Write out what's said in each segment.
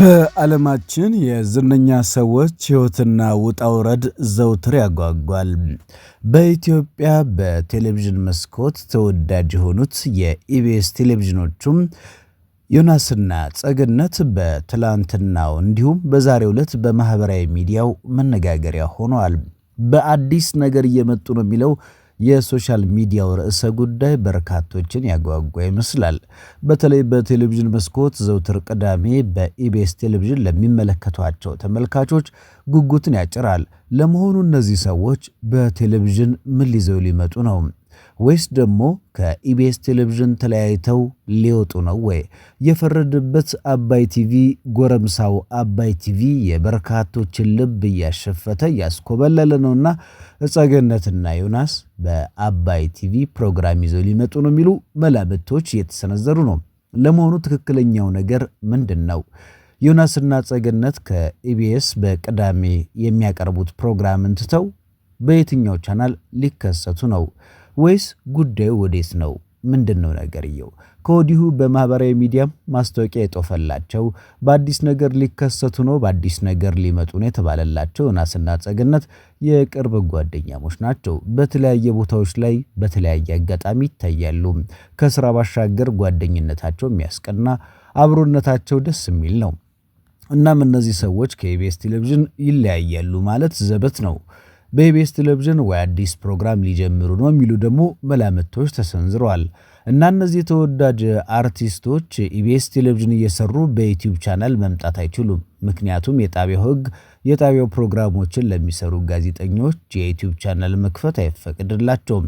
በዓለማችን የዝነኛ ሰዎች ሕይወትና ውጣ ውረድ ዘውትር ያጓጓል። በኢትዮጵያ በቴሌቪዥን መስኮት ተወዳጅ የሆኑት የኢቢኤስ ቴሌቪዥኖቹም ዮናስና ጸገነት በትላንትናው እንዲሁም በዛሬው ዕለት በማህበራዊ ሚዲያው መነጋገሪያ ሆነዋል። በአዲስ ነገር እየመጡ ነው የሚለው የሶሻል ሚዲያው ርዕሰ ጉዳይ በርካቶችን ያጓጓ ይመስላል። በተለይ በቴሌቪዥን መስኮት ዘውትር ቅዳሜ በኢቢኤስ ቴሌቪዥን ለሚመለከቷቸው ተመልካቾች ጉጉትን ያጭራል። ለመሆኑ እነዚህ ሰዎች በቴሌቪዥን ምን ሊዘው ሊመጡ ነው? ወይስ ደግሞ ከኢቢኤስ ቴሌቪዥን ተለያይተው ሊወጡ ነው ወይ? የፈረደበት አባይ ቲቪ ጎረምሳው አባይ ቲቪ የበርካቶችን ልብ እያሸፈተ እያስኮበለለ ነውና ጸገነትና ዮናስ በአባይ ቲቪ ፕሮግራም ይዘው ሊመጡ ነው የሚሉ መላምቶች እየተሰነዘሩ ነው። ለመሆኑ ትክክለኛው ነገር ምንድነው? ዮናስና ጸገነት ከኢቢኤስ በቅዳሜ የሚያቀርቡት ፕሮግራምን ትተው በየትኛው ቻናል ሊከሰቱ ነው? ወይስ ጉዳዩ ወዴት ነው? ምንድነው ነገርየው? ከወዲሁ በማህበራዊ ሚዲያም ማስታወቂያ የጦፈላቸው በአዲስ ነገር ሊከሰቱ ነው፣ በአዲስ ነገር ሊመጡ ነው የተባለላቸው ዮናስና ጸገነት የቅርብ ጓደኛሞች ናቸው። በተለያየ ቦታዎች ላይ በተለያየ አጋጣሚ ይታያሉ። ከስራ ባሻገር ጓደኝነታቸው የሚያስቀና፣ አብሮነታቸው ደስ የሚል ነው። እናም እነዚህ ሰዎች ከኢቢኤስ ቴሌቪዥን ይለያያሉ ማለት ዘበት ነው። በኢቢኤስ ቴሌቪዥን ወይ አዲስ ፕሮግራም ሊጀምሩ ነው የሚሉ ደግሞ መላምቶች ተሰንዝረዋል። እና እነዚህ ተወዳጅ አርቲስቶች ኢቢኤስ ቴሌቪዥን እየሰሩ በዩቲዩብ ቻናል መምጣት አይችሉም። ምክንያቱም የጣቢያው ሕግ የጣቢያው ፕሮግራሞችን ለሚሰሩ ጋዜጠኞች የዩቲዩብ ቻናል መክፈት አይፈቅድላቸውም።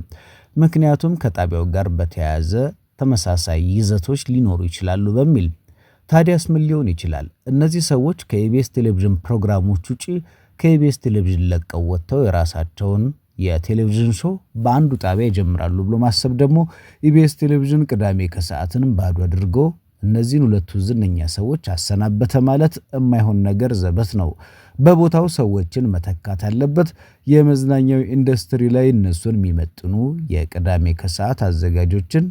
ምክንያቱም ከጣቢያው ጋር በተያያዘ ተመሳሳይ ይዘቶች ሊኖሩ ይችላሉ በሚል። ታዲያስ ምን ሊሆን ይችላል? እነዚህ ሰዎች ከኢቢኤስ ቴሌቪዥን ፕሮግራሞች ውጪ ከኢቢኤስ ቴሌቪዥን ለቀው ወጥተው የራሳቸውን የቴሌቪዥን ሾው በአንዱ ጣቢያ ይጀምራሉ ብሎ ማሰብ ደግሞ ኢቢኤስ ቴሌቪዥን ቅዳሜ ከሰዓትንም ባዶ አድርጎ እነዚህን ሁለቱ ዝነኛ ሰዎች አሰናበተ ማለት የማይሆን ነገር ዘበት ነው። በቦታው ሰዎችን መተካት አለበት። የመዝናኛው ኢንዱስትሪ ላይ እነሱን የሚመጥኑ የቅዳሜ ከሰዓት አዘጋጆችን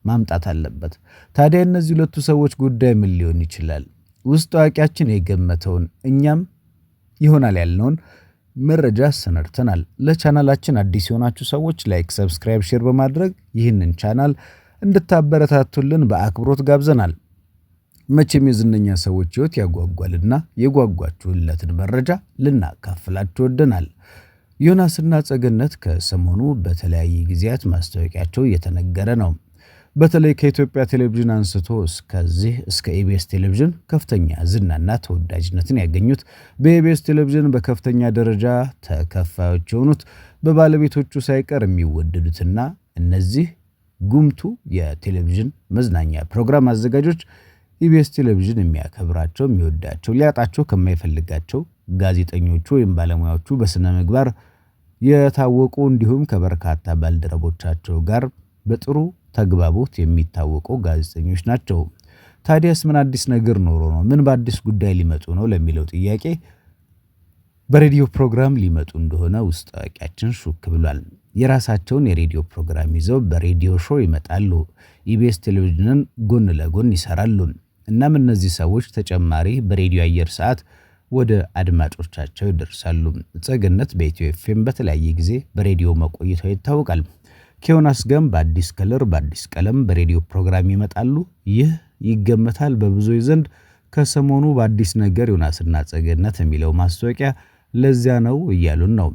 ማምጣት አለበት። ታዲያ እነዚህ ሁለቱ ሰዎች ጉዳይ ምን ሊሆን ይችላል? ውስጥ አዋቂያችን የገመተውን እኛም ይሆናል ያልነውን መረጃ ሰነርተናል። ለቻናላችን አዲስ የሆናችሁ ሰዎች ላይክ፣ ሰብስክራይብ፣ ሼር በማድረግ ይህንን ቻናል እንድታበረታቱልን በአክብሮት ጋብዘናል። መቼም የዝነኛ ሰዎች ሕይወት ያጓጓልና የጓጓችሁለትን መረጃ ልናካፍላችሁ ወደናል። ዮናስና ጸገነት ከሰሞኑ በተለያየ ጊዜያት ማስታወቂያቸው እየተነገረ ነው። በተለይ ከኢትዮጵያ ቴሌቪዥን አንስቶ እስከ ኢቢኤስ ቴሌቪዥን ከፍተኛ ዝናና ተወዳጅነትን ያገኙት በኢቢኤስ ቴሌቪዥን በከፍተኛ ደረጃ ተከፋዮች የሆኑት በባለቤቶቹ ሳይቀር የሚወደዱትና እነዚህ ጉምቱ የቴሌቪዥን መዝናኛ ፕሮግራም አዘጋጆች ኢቢኤስ ቴሌቪዥን የሚያከብራቸው፣ የሚወዳቸው፣ ሊያጣቸው ከማይፈልጋቸው ጋዜጠኞቹ ወይም ባለሙያዎቹ በስነ ምግባር የታወቁ እንዲሁም ከበርካታ ባልደረቦቻቸው ጋር በጥሩ ተግባቦት የሚታወቁ ጋዜጠኞች ናቸው። ታዲያስ ምን አዲስ ነገር ኖሮ ነው? ምን በአዲስ ጉዳይ ሊመጡ ነው ለሚለው ጥያቄ በሬዲዮ ፕሮግራም ሊመጡ እንደሆነ ውስጥ አዋቂያችን ሹክ ብሏል። የራሳቸውን የሬዲዮ ፕሮግራም ይዘው በሬዲዮ ሾው ይመጣሉ። ኢቢኤስ ቴሌቪዥንን ጎን ለጎን ይሰራሉ። እናም እነዚህ ሰዎች ተጨማሪ በሬዲዮ አየር ሰዓት ወደ አድማጮቻቸው ይደርሳሉ። ጸገነት በኢትዮ ኤፍኤም በተለያየ ጊዜ በሬዲዮ መቆየቷ ይታወቃል። ከዮናስ ጋር በአዲስ ከለር በአዲስ ቀለም በሬዲዮ ፕሮግራም ይመጣሉ። ይህ ይገመታል በብዙዎች ዘንድ ከሰሞኑ በአዲስ ነገር ዮናስና ጸገነት የሚለው ማስታወቂያ ለዚያ ነው እያሉን ነው።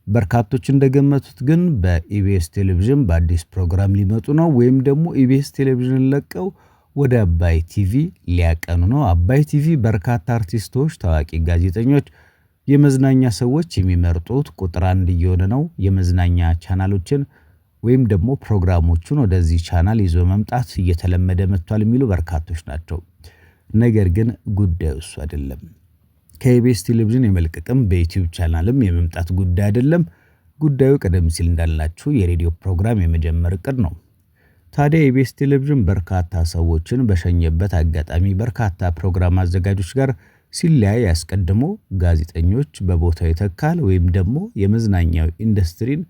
በርካቶች እንደገመቱት ግን በኢቢኤስ ቴሌቪዥን በአዲስ ፕሮግራም ሊመጡ ነው፣ ወይም ደግሞ ኢቢኤስ ቴሌቪዥን ለቀው ወደ አባይ ቲቪ ሊያቀኑ ነው። አባይ ቲቪ በርካታ አርቲስቶች፣ ታዋቂ ጋዜጠኞች፣ የመዝናኛ ሰዎች የሚመርጡት ቁጥር 1 እየሆነ ነው። የመዝናኛ ቻናሎችን ወይም ደግሞ ፕሮግራሞቹን ወደዚህ ቻናል ይዞ መምጣት እየተለመደ መጥቷል የሚሉ በርካቶች ናቸው። ነገር ግን ጉዳዩ እሱ አይደለም። ከኢቢኤስ ቴሌቪዥን የመልቀቅም በዩቲዩብ ቻናልም የመምጣት ጉዳይ አይደለም። ጉዳዩ ቀደም ሲል እንዳልናችሁ የሬዲዮ ፕሮግራም የመጀመር እቅድ ነው። ታዲያ ኢቢኤስ ቴሌቪዥን በርካታ ሰዎችን በሸኘበት አጋጣሚ በርካታ ፕሮግራም አዘጋጆች ጋር ሲለያይ ያስቀድሞ ጋዜጠኞች በቦታው ይተካል፣ ወይም ደግሞ የመዝናኛው ኢንዱስትሪን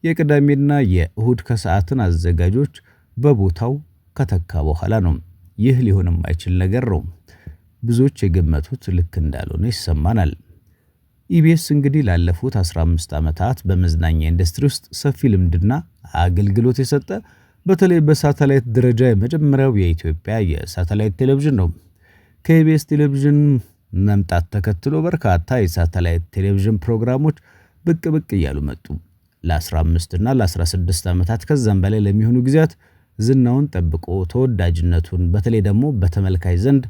የቅዳሜና የእሁድ ከሰዓትን አዘጋጆች በቦታው ከተካ በኋላ ነው። ይህ ሊሆን የማይችል ነገር ነው። ብዙዎች የገመቱት ልክ እንዳልሆነ ይሰማናል። ኢቢኤስ እንግዲህ ላለፉት 15 ዓመታት በመዝናኛ ኢንዱስትሪ ውስጥ ሰፊ ልምድና አገልግሎት የሰጠ በተለይ በሳተላይት ደረጃ የመጀመሪያው የኢትዮጵያ የሳተላይት ቴሌቪዥን ነው። ከኢቢኤስ ቴሌቪዥን መምጣት ተከትሎ በርካታ የሳተላይት ቴሌቪዥን ፕሮግራሞች ብቅ እያሉ መጡ። ለ15 እና ለ16 ዓመታት ከዛም በላይ ለሚሆኑ ጊዜያት ዝናውን ጠብቆ ተወዳጅነቱን በተለይ ደግሞ በተመልካች ዘንድ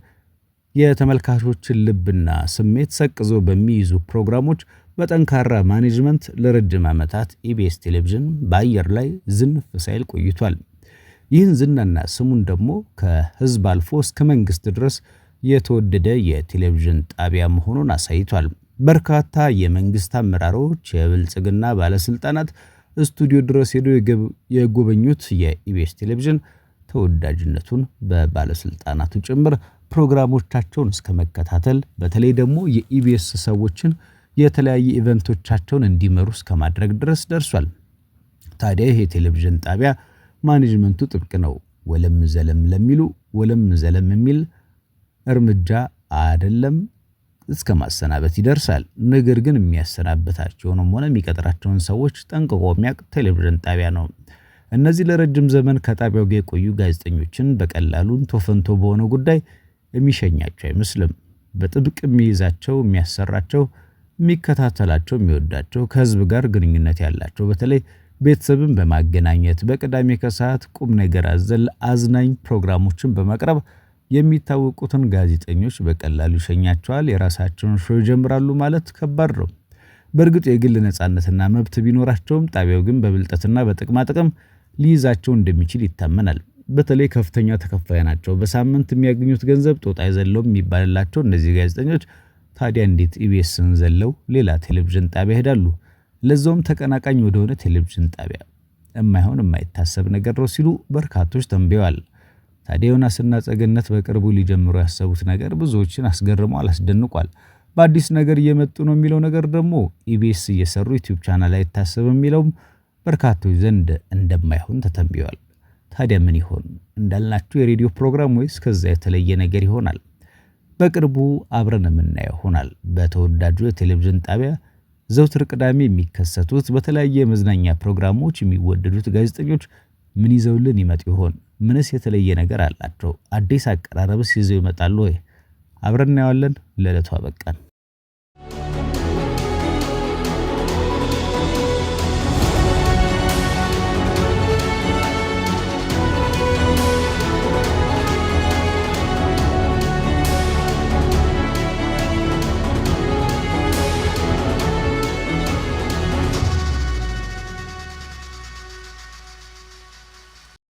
የተመልካቾችን ልብና ስሜት ሰቅዞ በሚይዙ ፕሮግራሞች በጠንካራ ማኔጅመንት ለረጅም ዓመታት ኢቢኤስ ቴሌቪዥን በአየር ላይ ዝንፍ ሳይል ቆይቷል። ይህን ዝናና ስሙን ደግሞ ከህዝብ አልፎ እስከ መንግስት ድረስ የተወደደ የቴሌቪዥን ጣቢያ መሆኑን አሳይቷል። በርካታ የመንግስት አመራሮች፣ የብልጽግና ባለስልጣናት ስቱዲዮ ድረስ ሄደው የጎበኙት የኢቢኤስ ቴሌቪዥን ተወዳጅነቱን በባለስልጣናቱ ጭምር ፕሮግራሞቻቸውን እስከ መከታተል በተለይ ደግሞ የኢቢኤስ ሰዎችን የተለያየ ኢቨንቶቻቸውን እንዲመሩ እስከ ማድረግ ድረስ ደርሷል። ታዲያ ይሄ ቴሌቪዥን ጣቢያ ማኔጅመንቱ ጥብቅ ነው። ወለም ዘለም ለሚሉ ወለም ዘለም የሚል እርምጃ አይደለም እስከ ማሰናበት ይደርሳል። ነገር ግን የሚያሰናበታቸውንም ሆነ የሚቀጥራቸውን ሰዎች ጠንቅቆ የሚያውቅ ቴሌቪዥን ጣቢያ ነው። እነዚህ ለረጅም ዘመን ከጣቢያው ጋር የቆዩ ጋዜጠኞችን በቀላሉ ቶፈንቶ በሆነ ጉዳይ የሚሸኛቸው አይመስልም። በጥብቅ የሚይዛቸው፣ የሚያሰራቸው፣ የሚከታተላቸው፣ የሚወዳቸው ከህዝብ ጋር ግንኙነት ያላቸው በተለይ ቤተሰብን በማገናኘት በቅዳሜ ከሰዓት ቁም ነገር አዘል አዝናኝ ፕሮግራሞችን በማቅረብ የሚታወቁትን ጋዜጠኞች በቀላሉ ይሸኛቸዋል። የራሳቸውን ሾው ይጀምራሉ ማለት ከባድ ነው። በእርግጥ የግል ነፃነትና መብት ቢኖራቸውም ጣቢያው ግን በብልጠትና በጥቅማ ጥቅም ሊይዛቸው እንደሚችል ይታመናል። በተለይ ከፍተኛ ተከፋይ ናቸው። በሳምንት የሚያገኙት ገንዘብ ጦጣ አይዘለውም የሚባልላቸው እነዚህ ጋዜጠኞች ታዲያ እንዴት ኢቢኤስን ዘለው ሌላ ቴሌቪዥን ጣቢያ ሄዳሉ? ለዛውም ተቀናቃኝ ወደሆነ ቴሌቪዥን ጣቢያ። የማይታሰብ ነገር ነው ሲሉ በርካቶች ተንብየዋል። ታዲያ ዮናስና ጸገነት በቅርቡ ሊጀምሩ ያሰቡት ነገር ብዙዎችን አስገርሟል፣ አስደንቋል። በአዲስ ነገር እየመጡ ነው የሚለው ነገር ደግሞ ኢቢኤስ እየሰሩ ዩቲዩብ ቻናል አይታሰብም የሚለውም በርካቶች ዘንድ እንደማይሆን ተተንብየዋል። ታዲያ ምን ይሆን እንዳልናችሁ የሬዲዮ ፕሮግራም ወይስ ከዛ የተለየ ነገር ይሆናል? በቅርቡ አብረን የምናየው ይሆናል። በተወዳጁ የቴሌቪዥን ጣቢያ ዘውትር ቅዳሜ የሚከሰቱት በተለያየ መዝናኛ ፕሮግራሞች የሚወደዱት ጋዜጠኞች ምን ይዘውልን ይመጡ ይሆን? ምንስ የተለየ ነገር አላቸው? አዲስ አቀራረብስ ይዘው ይመጣሉ ወይ? አብረን እናየዋለን። ለዕለቱ አበቃን።